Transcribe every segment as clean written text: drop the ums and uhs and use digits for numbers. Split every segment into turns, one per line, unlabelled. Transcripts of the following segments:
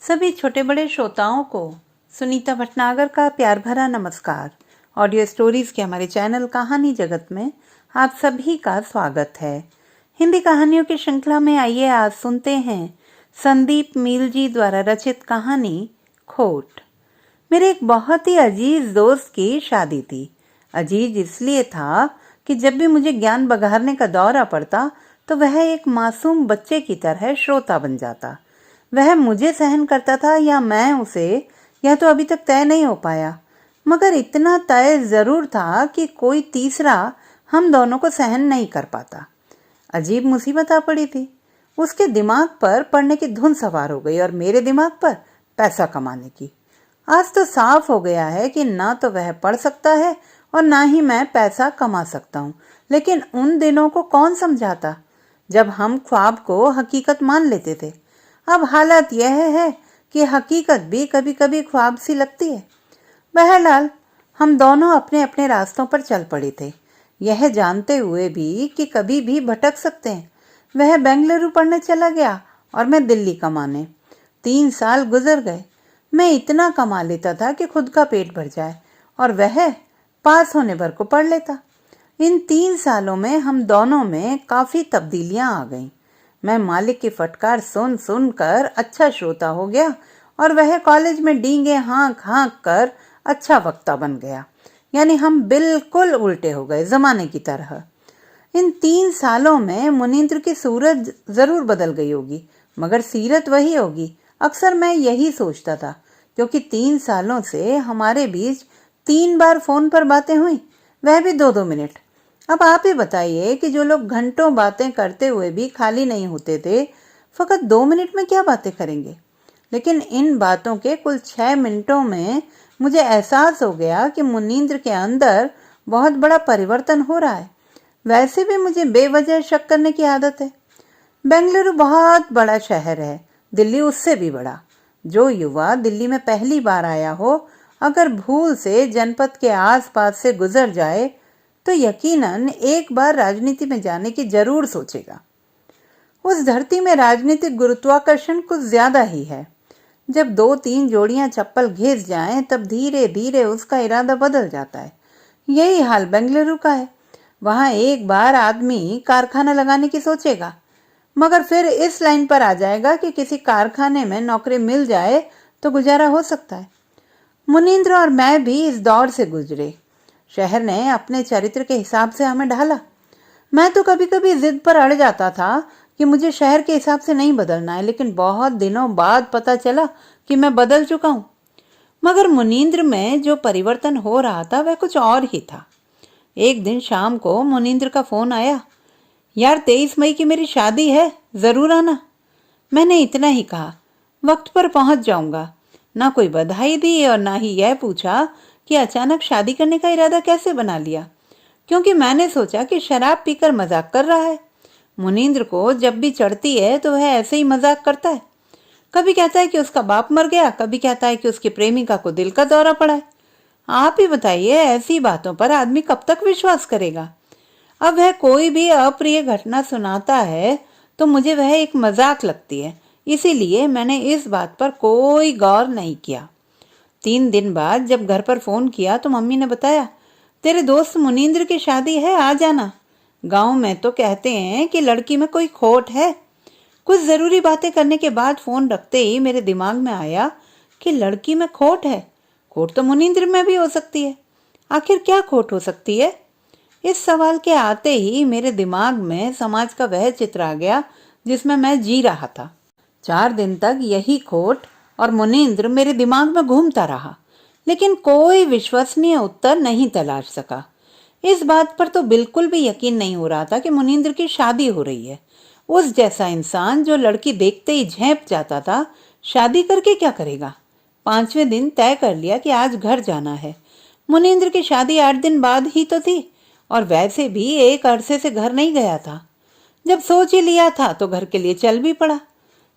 सभी छोटे बड़े श्रोताओं को सुनीता भटनागर का प्यार भरा नमस्कार। ऑडियो स्टोरीज के हमारे चैनल कहानी जगत में आप सभी का स्वागत है। हिंदी कहानियों की श्रृंखला में आइए आज सुनते हैं संदीप मील जी द्वारा रचित कहानी खोट। मेरे एक बहुत ही अजीज दोस्त की शादी थी। अजीज इसलिए था कि जब भी मुझे ज्ञान बघारने का दौरा पड़ता तो वह एक मासूम बच्चे की तरह श्रोता बन जाता। वह मुझे सहन करता था या मैं उसे, यह तो अभी तक तय नहीं हो पाया, मगर इतना तय जरूर था कि कोई तीसरा हम दोनों को सहन नहीं कर पाता। अजीब मुसीबत आ पड़ी थी। उसके दिमाग पर पढ़ने की धुन सवार हो गई और मेरे दिमाग पर पैसा कमाने की। आज तो साफ हो गया है कि ना तो वह पढ़ सकता है और ना ही मैं पैसा कमा सकता हूँ। लेकिन उन दिनों को कौन समझाता जब हम ख्वाब को हकीकत मान लेते थे। अब हालत यह है कि हकीकत भी कभी कभी ख्वाब सी लगती है। बहरहाल हम दोनों अपने अपने रास्तों पर चल पड़े थे, यह जानते हुए भी कि कभी भी भटक सकते हैं। वह बेंगलुरु पढ़ने चला गया और मैं दिल्ली कमाने। 3 साल गुजर गए। मैं इतना कमा लेता था कि खुद का पेट भर जाए और वह पास होने भर को पढ़ लेता। इन 3 सालों में हम दोनों में काफी तब्दीलियां आ गईं। मैं मालिक की फटकार सुन सुन कर अच्छा श्रोता हो गया और वह कॉलेज में डींगे हाँक हाँक कर अच्छा वक्ता बन गया। यानी हम बिल्कुल उल्टे हो गए, जमाने की तरह। इन 3 सालों में मुनींद्र की सूरत जरूर बदल गई होगी, मगर सीरत वही होगी। अक्सर मैं यही सोचता था, क्योंकि 3 सालों से हमारे बीच 3 बार फोन पर बातें हुई, वह भी 2-2 मिनट। अब आप ही बताइए कि जो लोग घंटों बातें करते हुए भी खाली नहीं होते थे, फकत 2 मिनट में क्या बातें करेंगे। लेकिन इन बातों के कुल 6 मिनटों में मुझे एहसास हो गया कि मुनींद्र के अंदर बहुत बड़ा परिवर्तन हो रहा है। वैसे भी मुझे बेवजह शक करने की आदत है। बेंगलुरु बहुत बड़ा शहर है, दिल्ली उससे भी बड़ा। जो युवा दिल्ली में पहली बार आया हो, अगर भूल से जनपद के आसपास से गुजर जाए तो यकीनन एक बार राजनीति में जाने की जरूर सोचेगा। उस धरती में राजनीतिक गुरुत्वाकर्षण कुछ ज्यादा ही है। जब 2-3 जोड़ियां चप्पल घिस जाएं, तब धीरे धीरे उसका इरादा बदल जाता है। यही हाल बेंगलुरु का है। वहां एक बार आदमी कारखाना लगाने की सोचेगा, मगर फिर इस लाइन पर आ जाएगा कि किसी कारखाने में नौकरी मिल जाए तो गुजारा हो सकता है। मुनींद्र और मैं भी इस दौर से गुजरे। शहर ने अपने चरित्र के हिसाब से हमें ढाला। मैं तो कभी कभी जिद पर अड़ जाता था कि मुझे शहर के हिसाब से नहीं बदलना है, लेकिन बहुत दिनों बाद पता चला कि मैं बदल चुका हूँ। मगर मुनींद्र में जो परिवर्तन हो रहा था वह कुछ और ही था। एक दिन शाम को मुनींद्र का फोन आया। यार, 23 मई की मेरी शादी है, जरूर आना। मैंने इतना ही कहा, वक्त पर पहुंच जाऊंगा। ना कोई बधाई दी और ना ही यह पूछा कि अचानक शादी करने का इरादा कैसे बना लिया, क्योंकि मैंने सोचा कि शराब पीकर मजाक कर रहा है। मुनींद्र को जब भी चढ़ती है तो वह ऐसे ही मजाक करता है। कभी कहता है कि उसका बाप मर गया, कभी कहता है कि उसकी प्रेमिका को दिल का दौरा पड़ा है। आप ही बताइए, ऐसी बातों पर आदमी कब तक विश्वास करेगा। अब वह कोई भी अप्रिय घटना सुनाता है तो मुझे वह एक मजाक लगती है, इसीलिए मैंने इस बात पर कोई गौर नहीं किया। 3 दिन बाद जब घर पर फोन किया तो मम्मी ने बताया, तेरे दोस्त मुनींद्र की शादी है, आ जाना। गांव में तो कहते हैं कि लड़की में कोई खोट है। कुछ जरूरी बातें करने के बाद फोन रखते ही मेरे दिमाग में आया कि लड़की में खोट है। खोट तो मुनींद्र में भी हो सकती है। आखिर क्या खोट हो सकती है? इस सवाल के आते ही मेरे दिमाग में समाज का वह चित्र आ गया जिसमें मैं जी रहा था। 4 दिन तक यही खोट और मुनींद्र मेरे दिमाग में घूमता रहा, लेकिन कोई विश्वसनीय उत्तर नहीं तलाश सका। इस बात पर तो बिल्कुल भी यकीन नहीं हो रहा था कि मुनींद्र की शादी हो रही है। उस जैसा इंसान जो लड़की देखते ही झेंप जाता था, शादी करके क्या करेगा। 5वें दिन तय कर लिया कि आज घर जाना है। मुनींद्र की शादी 8 दिन बाद ही तो थी और वैसे भी एक अरसे से घर नहीं गया था। जब सोच ही लिया था तो घर के लिए चल भी पड़ा।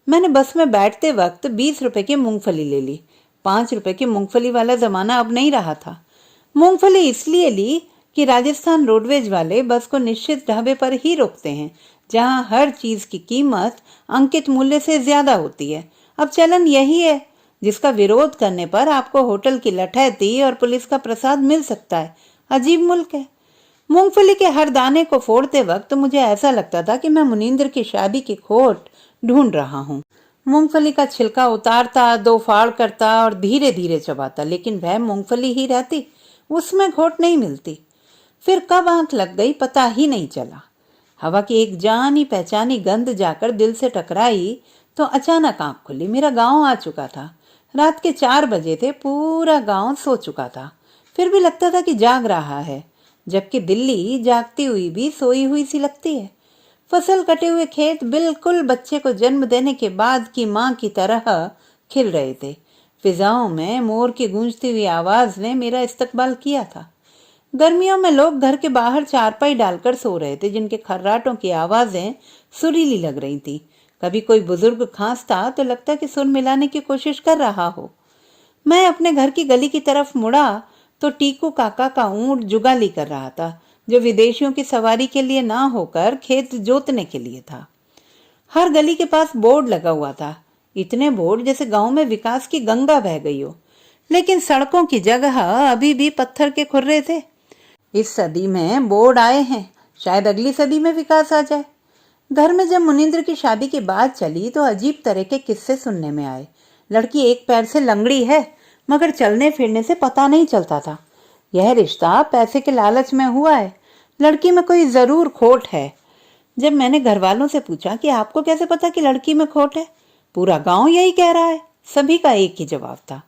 मैंने बस में बैठते वक्त 20 रुपए की मूंगफली ले ली। 5 रुपए की मूंगफली वाला जमाना अब नहीं रहा था। मूंगफली इसलिए ली कि राजस्थान रोडवेज वाले बस को निश्चित ढाबे पर ही रोकते हैं, जहां हर चीज की कीमत अंकित मूल्य से ज्यादा होती है। अब चलन यही है जिसका विरोध करने पर आपको होटल की लठैती और पुलिस का प्रसाद मिल सकता है। अजीब मुल्क है। मूंगफली के हर दाने को फोड़ते वक्त तो मुझे ऐसा लगता था कि मैं मुनींद्र की शादी की खोट ढूंढ रहा हूँ। मूंगफली का छिलका उतारता, दो फाड़ करता और धीरे धीरे चबाता, लेकिन वह मूंगफली ही रहती, उसमें खोट नहीं मिलती। फिर कब आंख लग गई पता ही नहीं चला। हवा की एक जानी पहचानी गंध जाकर दिल से टकराई तो अचानक आंख खुली। मेरा गांव आ चुका था। रात के 4 बजे थे। पूरा गांव सो चुका था, फिर भी लगता था कि जाग रहा है, जबकि दिल्ली जागती हुई भी सोई हुई सी लगती है। फसल कटे हुए खेत बिल्कुल बच्चे को जन्म देने के बाद की माँ की तरह खिल रहे थे। फिजाओं में मोर की गूंजती हुई आवाज ने मेरा इस्तकबाल किया था। गर्मियों में लोग घर के बाहर चारपाई डालकर सो रहे थे, जिनके खर्राटों की आवाजें सुरीली लग रही थी। कभी कोई बुजुर्ग खांसता तो लगता कि सुर मिलाने की कोशिश कर रहा हो। मैं अपने घर की गली की तरफ मुड़ा तो टीकू काका का ऊंट जुगाली कर रहा था, जो विदेशियों की सवारी के लिए ना होकर खेत जोतने के लिए था। हर गली के पास बोर्ड लगा हुआ था, इतने बोर्ड जैसे गांव में विकास की गंगा बह गई हो, लेकिन सड़कों की जगह अभी भी पत्थर के खुर्रे थे। इस सदी में बोर्ड आए हैं, शायद अगली सदी में विकास आ जाए। घर में जब मुनींद्र की शादी की बात चली तो अजीब तरह के किस्से सुनने में आए। लड़की एक पैर से लंगड़ी है, मगर चलने फिरने से पता नहीं चलता था। यह रिश्ता पैसे के लालच में हुआ है। लड़की में कोई जरूर खोट है। जब मैंने घर वालों से पूछा कि आपको कैसे पता कि लड़की में खोट है, पूरा गांव यही कह रहा है। सभी का एक ही जवाब था।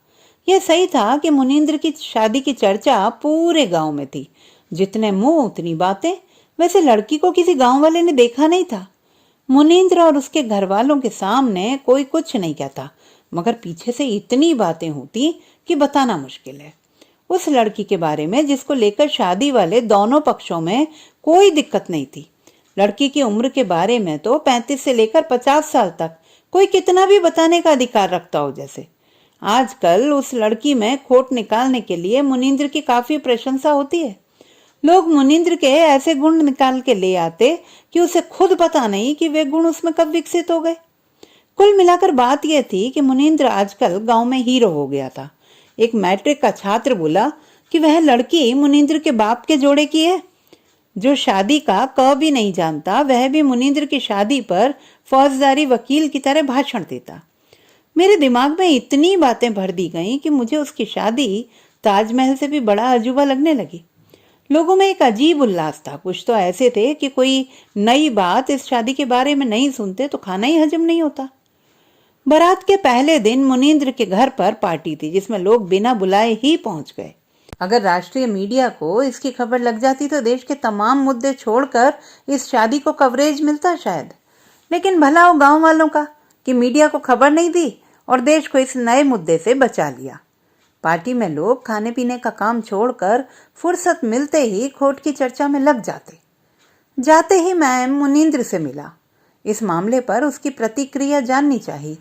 यह सही था कि मुनींद्र की शादी की चर्चा पूरे गांव में थी। जितने मुंह उतनी बातें। वैसे लड़की को किसी गांव वाले ने देखा नहीं था। मुनींद्र और उसके घर वालों के सामने कोई कुछ नहीं कहता, मगर पीछे से इतनी बातें होती कि बताना मुश्किल है। उस लड़की के बारे में जिसको लेकर शादी वाले दोनों पक्षों में कोई दिक्कत नहीं थी। लड़की की उम्र के बारे में तो 35 से लेकर 50 साल तक कोई कितना भी बताने का अधिकार रखता हो। जैसे आजकल उस लड़की में खोट निकालने के लिए मुनींद्र की काफी प्रशंसा होती है। लोग मुनींद्र के ऐसे गुण निकाल के ले आते कि उसे खुद पता नहीं कि वे गुण उसमें कब विकसित हो गए। कुल मिलाकर बात यह थी कि मुनींद्र आजकल गांव में हीरो हो गया था। एक मैट्रिक का छात्र बोला कि वह लड़की मुनींद्र के बाप के जोड़े की है। जो शादी का क भी नहीं जानता, वह भी मुनींद्र की शादी पर फौजदारी वकील की तरह भाषण देता। मेरे दिमाग में इतनी बातें भर दी गईं कि मुझे उसकी शादी ताजमहल से भी बड़ा अजूबा लगने लगी। लोगों में एक अजीब उल्लास था। कुछ तो ऐसे थे कि कोई नई बात इस शादी के बारे में नहीं सुनते तो खाना ही हजम नहीं होता। बारात के पहले दिन मुनींद्र के घर पर पार्टी थी, जिसमें लोग बिना बुलाए ही पहुंच गए। अगर राष्ट्रीय मीडिया को इसकी खबर लग जाती तो देश के तमाम मुद्दे छोड़कर इस शादी को कवरेज मिलता शायद। लेकिन भला हो गांव वालों का कि मीडिया को खबर नहीं दी और देश को इस नए मुद्दे से बचा लिया। पार्टी में लोग खाने पीने का काम छोड़कर फुर्सत मिलते ही खोट की चर्चा में लग जाते। जाते ही मैं मुनींद्र से मिला। इस मामले पर उसकी प्रतिक्रिया जाननी चाहिए,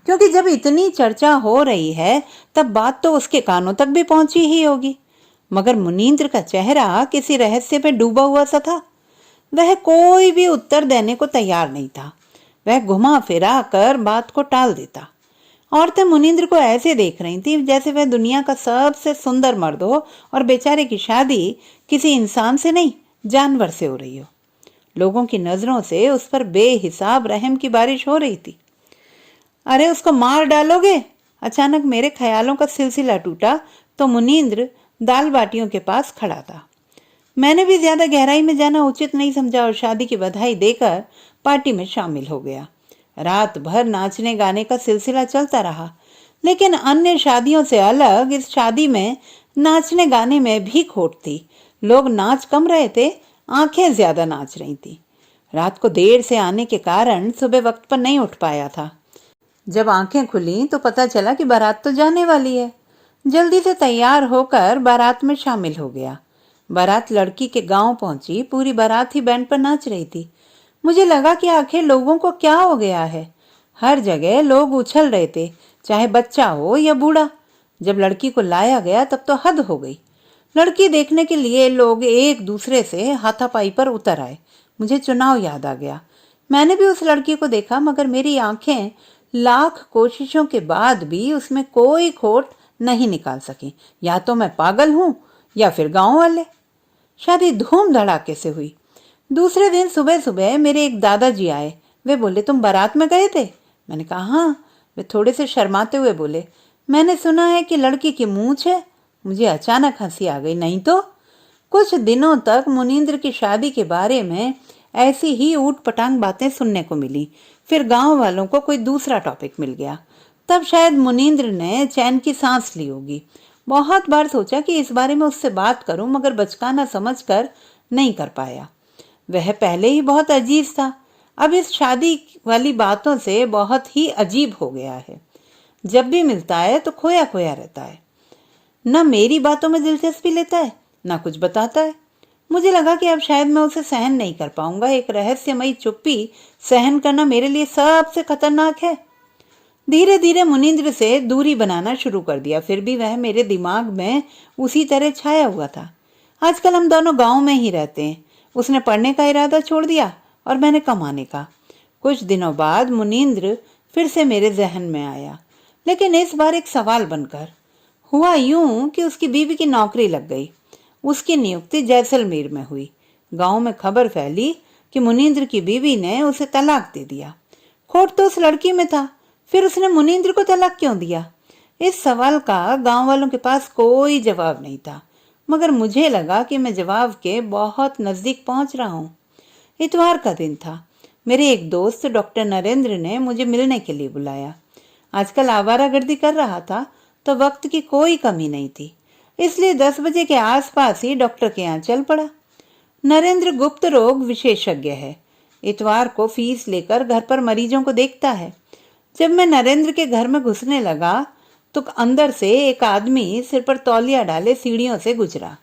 क्योंकि जब इतनी चर्चा हो रही है तब बात तो उसके कानों तक भी पहुंची ही होगी। मगर मुनींद्र का चेहरा किसी रहस्य में डूबा हुआ सा था। वह कोई भी उत्तर देने को तैयार नहीं था। वह घुमा फिरा कर बात को टाल देता। औरतें मुनींद्र को ऐसे देख रही थी जैसे वह दुनिया का सबसे सुंदर मर्द हो और बेचारे की शादी किसी इंसान से नहीं, जानवर से हो रही हो। लोगों की नजरों से उस पर बेहिसाब रहम की बारिश हो रही थी। अरे उसको मार डालोगे? अचानक मेरे ख्यालों का सिलसिला टूटा तो मुनींद्र दाल बाटियों के पास खड़ा था। मैंने भी ज्यादा गहराई में जाना उचित नहीं समझा और शादी की बधाई देकर पार्टी में शामिल हो गया। रात भर नाचने गाने का सिलसिला चलता रहा, लेकिन अन्य शादियों से अलग इस शादी में नाचने गाने में भी खोट थी। लोग नाच कम रहे थे, आंखें ज्यादा नाच रही थी। रात को देर से आने के कारण सुबह वक्त पर नहीं उठ पाया था। जब आंखें खुली तो पता चला कि बारात तो जाने वाली है। जल्दी से तैयार होकर बारात में शामिल हो गया। बारात लड़की के गांव पहुंची। पूरी बारात ही बैंड पर नाच रही थी। मुझे लगा कि आखिर लोगों को क्या हो गया है। हर जगह लोग उछल रहे थे, चाहे बच्चा हो या बूढ़ा। जब लड़की को लाया गया तब तो हद हो गई। लड़की देखने के लिए लोग एक दूसरे से हाथापाई पर उतर आए। मुझे चुनाव याद आ गया। मैंने भी उस लड़की को देखा, मगर मेरी आंखें लाख कोशिशों के बाद भी उसमें कोई खोट नहीं निकाल सकी। या तो मैं पागल हूं या फिर गांव वाले। शादी धूम धड़ाके से हुई। दूसरे दिन सुबह सुबह मेरे एक दादाजी आए। वे बोले, तुम बारात में गए थे? मैंने कहा हाँ। वे थोड़े से शर्माते हुए बोले, मैंने सुना है कि लड़की की मूंछ है। मुझे अचानक हंसी आ गई। नहीं तो। कुछ दिनों तक मुनींद्र की शादी के बारे में ऐसी ही ऊट पटांग बातें सुनने को मिली। फिर गांव वालों को कोई दूसरा टॉपिक मिल गया। तब शायद मुनींद्र ने चैन की सांस ली होगी। बहुत बार सोचा कि इस बारे में उससे बात करूं, मगर बचकाना समझकर नहीं कर पाया। वह पहले ही बहुत अजीब था, अब इस शादी वाली बातों से बहुत ही अजीब हो गया है। जब भी मिलता है तो खोया खोया रहता है। न मेरी बातों में दिलचस्पी लेता है, न कुछ बताता है। मुझे लगा कि अब शायद मैं उसे सहन नहीं कर पाऊंगा। एक रहस्यमयी चुप्पी सहन करना मेरे लिए सबसे खतरनाक है। धीरे धीरे मुनींद्र से दूरी बनाना शुरू कर दिया, फिर भी वह मेरे दिमाग में उसी तरह छाया हुआ था। आजकल हम दोनों गांव में ही रहते हैं। उसने पढ़ने का इरादा छोड़ दिया और मैंने कमाने का। कुछ दिनों बाद मुनींद्र फिर से मेरे जहन में आया, लेकिन इस बार एक सवाल बनकर। हुआ यूं कि उसकी बीवी की नौकरी लग गई। उसकी नियुक्ति जैसलमेर में हुई। गांव में खबर फैली कि मुनींद्र की बीवी ने उसे तलाक दे दिया। खोट तो उस लड़की में था, फिर उसने मुनींद्र को तलाक क्यों दिया? इस सवाल का गांव वालों के पास कोई जवाब नहीं था, मगर मुझे लगा कि मैं जवाब के बहुत नजदीक पहुंच रहा हूं। इतवार का दिन था। मेरे एक दोस्त डॉक्टर नरेंद्र ने मुझे मिलने के लिए बुलाया। आजकल आवारागर्दी कर रहा था तो वक्त की कोई कमी नहीं थी, इसलिए 10 बजे के आसपास ही डॉक्टर के यहाँ चल पड़ा। नरेंद्र गुप्त रोग विशेषज्ञ है। इतवार को फीस लेकर घर पर मरीजों को देखता है। जब मैं नरेंद्र के घर में घुसने लगा तो अंदर से एक आदमी सिर पर तौलिया डाले सीढ़ियों से गुजरा।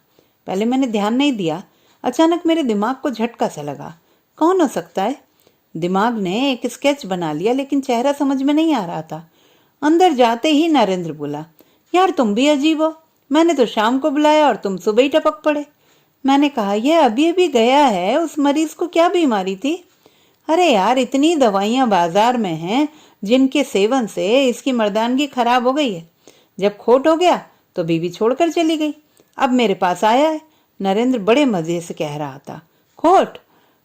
पहले मैंने ध्यान नहीं दिया। अचानक मेरे दिमाग को झटका सा लगा। कौन हो सकता है? दिमाग ने एक स्केच बना लिया, लेकिन चेहरा समझ में नहीं आ रहा था। अंदर जाते ही नरेंद्र बोला, यार तुम भी अजीब हो। मैंने तो शाम को बुलाया और तुम सुबह ही टपक पड़े। मैंने कहा, यह अभी अभी गया है। उस मरीज को क्या बीमारी थी? अरे यार, इतनी दवाइयां बाजार में हैं जिनके सेवन से इसकी मर्दानगी खराब हो गई है। जब खोट हो गया तो बीवी छोड़कर चली गई। अब मेरे पास आया है। नरेंद्र बड़े मजे से कह रहा था। खोट?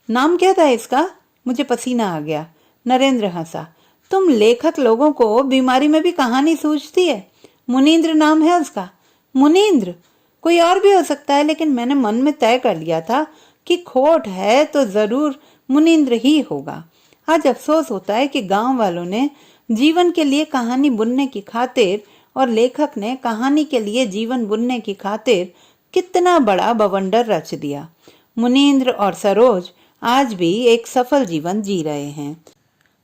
नाम क्या था इसका? मुझे पसीना आ गया। नरेंद्र हंसा। तुम लेखक लोगों को बीमारी में भी कहानी सूझती है। मुनींद्र नाम है उसका। मुनींद्र? कोई और भी हो सकता है, लेकिन मैंने मन में तय कर लिया था कि खोट है तो जरूर मुनींद्र ही होगा। आज अफसोस होता है कि गांव वालों ने जीवन के लिए कहानी बुनने की खातिर और लेखक ने कहानी के लिए जीवन बुनने की खातिर कितना बड़ा बवंडर रच दिया। मुनींद्र और सरोज आज भी एक सफल जीवन जी रहे हैं।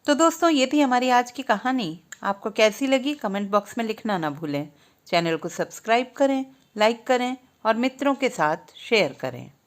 तो दोस्तों, ये थी हमारी आज की कहानी। आपको कैसी लगी कमेंट बॉक्स में लिखना ना भूलें। चैनल को सब्सक्राइब करें, लाइक करें और मित्रों के साथ शेयर करें।